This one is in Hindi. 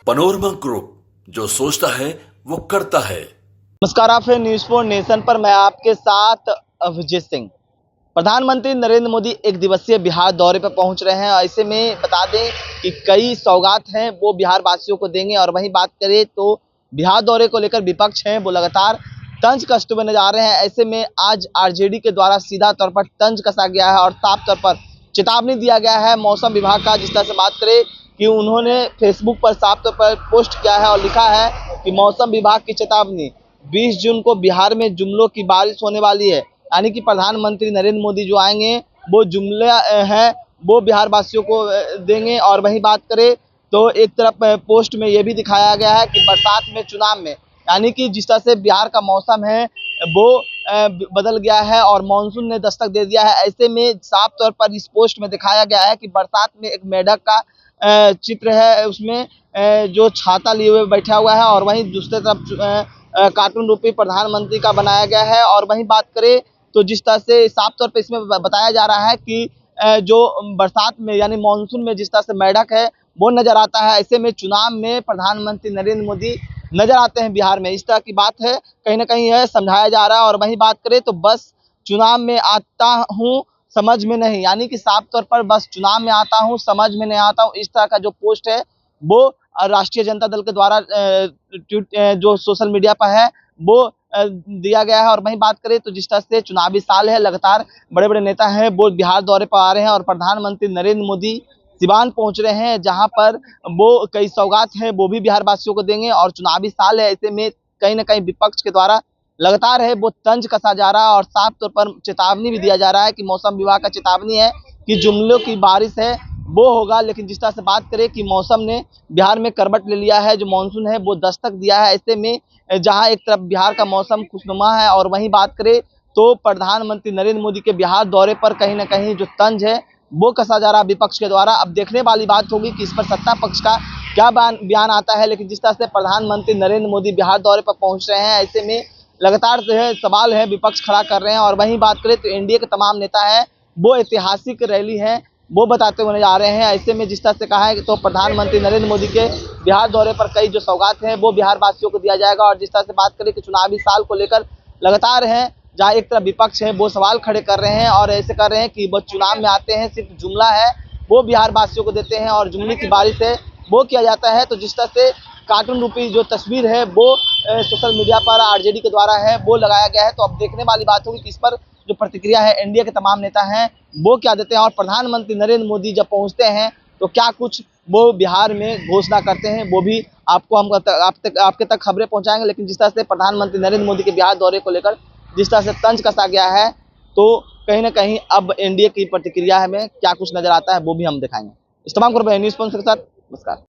पनोरमा ग्रुप, जो सोचता है वो करता है। नमस्कार, आप हैं न्यूज़ फॉर नेशन पर। मैं आपके साथ अभिजीत सिंह। प्रधानमंत्री नरेंद्र मोदी एक दिवसीय बिहार दौरे पर पहुंच रहे हैं। ऐसे में बता दें कि कई सौगात हैं वो बिहार वासियों को देंगे। और वहीं बात करें तो बिहार दौरे को लेकर विपक्ष हैं वो लगातार तंज कसते हुए नजर आ रहे हैं। ऐसे में आज आरजेडी के द्वारा सीधा तौर पर तंज कसा गया है और साफ तौर पर चेतावनी दिया गया है मौसम विभाग का। जिस तरह से बात करें कि उन्होंने फेसबुक पर साफ तौर पर पोस्ट किया है और लिखा है कि मौसम विभाग की चेतावनी, 20 जून को बिहार में जुमलों की बारिश होने वाली है। यानी कि प्रधानमंत्री नरेंद्र मोदी जो आएंगे वो जुमले हैं वो बिहार वासियों को देंगे। और वहीं बात करें तो एक तरफ पोस्ट में ये भी दिखाया गया है कि बरसात में चुनाव में, यानी कि जिस तरह से बिहार का मौसम है वो बदल गया है और मानसून ने दस्तक दे दिया है। ऐसे में साफ तौर पर इस पोस्ट में दिखाया गया है कि बरसात में एक मेढक का चित्र है, उसमें जो छाता लिए हुए बैठा हुआ है और वहीं दूसरी तरफ कार्टून रूपी प्रधानमंत्री का बनाया गया है। और वहीं बात करें तो जिस तरह से साफ तौर पे इसमें बताया जा रहा है कि जो बरसात में यानी मानसून में जिस तरह से मेढक है वो नजर आता है, ऐसे में चुनाव में प्रधानमंत्री नरेंद्र मोदी नजर आते हैं बिहार में। इस तरह की बात है, कहीं ना कहीं है समझाया जा रहा है। और वहीं बात करें तो बस चुनाव में आता हूँ समझ में नहीं, यानी कि साफ तौर पर बस चुनाव में आता हूँ समझ में नहीं आता हूँ, इस तरह का जो पोस्ट है वो राष्ट्रीय जनता दल के द्वारा जो सोशल मीडिया पर है वो दिया गया है। और वहीं बात करें तो जिस तरह से चुनावी साल है, लगातार बड़े बड़े नेता हैं वो बिहार दौरे पर आ रहे हैं और प्रधानमंत्री नरेंद्र मोदी सिवान पहुंच रहे हैं, जहां पर वो कई सौगात हैं वो भी बिहार वासियों को देंगे। और चुनावी साल है, ऐसे में कहीं ना कहीं विपक्ष के द्वारा लगातार है वो तंज कसा जा रहा है और साफ तौर पर चेतावनी भी दिया जा रहा है कि मौसम विभाग का चेतावनी है कि जुमलों की बारिश है वो होगा। लेकिन जिस तरह से बात करें कि मौसम ने बिहार में करवट ले लिया है, जो मानसून है वो दस्तक दिया है। ऐसे में जहां एक तरफ बिहार का मौसम खुशनुमा है और वहीं बात करें तो प्रधानमंत्री नरेंद्र मोदी के बिहार दौरे पर कहीं ना कहीं जो तंज है वो कसा जा रहा है विपक्ष के द्वारा। अब देखने वाली बात होगी कि इस पर सत्ता पक्ष का क्या बयान आता है। लेकिन जिस तरह से प्रधानमंत्री नरेंद्र मोदी बिहार दौरे पर पहुंच रहे हैं, ऐसे में लगातार जो है सवाल है विपक्ष खड़ा कर रहे हैं। और वहीं बात करें तो एनडीए के तमाम नेता हैं वो ऐतिहासिक रैली है वो बताते हुए जा रहे हैं। ऐसे में जिस तरह से कहा है तो प्रधानमंत्री नरेंद्र मोदी के बिहार दौरे पर कई जो सौगात हैं वो बिहार वासियों को दिया जाएगा। और जिस तरह से बात करें कि चुनावी साल को लेकर लगातार है, जहाँ एक तरफ विपक्ष है वो सवाल खड़े कर रहे हैं और ऐसे कर रहे हैं कि वो चुनाव में आते हैं सिर्फ जुमला है वो बिहार वासियों को देते हैं और जुमले की बारिश है वो किया जाता है। तो जिस तरह से कार्टून रूपी जो तस्वीर है वो सोशल मीडिया पर आरजेडी के द्वारा है वो लगाया गया है। तो अब देखने वाली बात होगी कि इस पर जो प्रतिक्रिया है एनडीए के तमाम नेता हैं वो क्या देते हैं और प्रधानमंत्री नरेंद्र मोदी जब पहुंचते हैं तो क्या कुछ वो बिहार में घोषणा करते हैं, वो भी आपको हम आपके तक खबरें पहुंचाएंगे। लेकिन जिस तरह से प्रधानमंत्री नरेंद्र मोदी के बिहार दौरे को लेकर जिस तरह से तंज कसा गया है तो कहीं ना कहीं अब एनडीए की प्रतिक्रिया में क्या कुछ नजर आता है वो भी हम दिखाएंगे। इस तमाम खबरें न्यूज़ के साथ नमस्कार।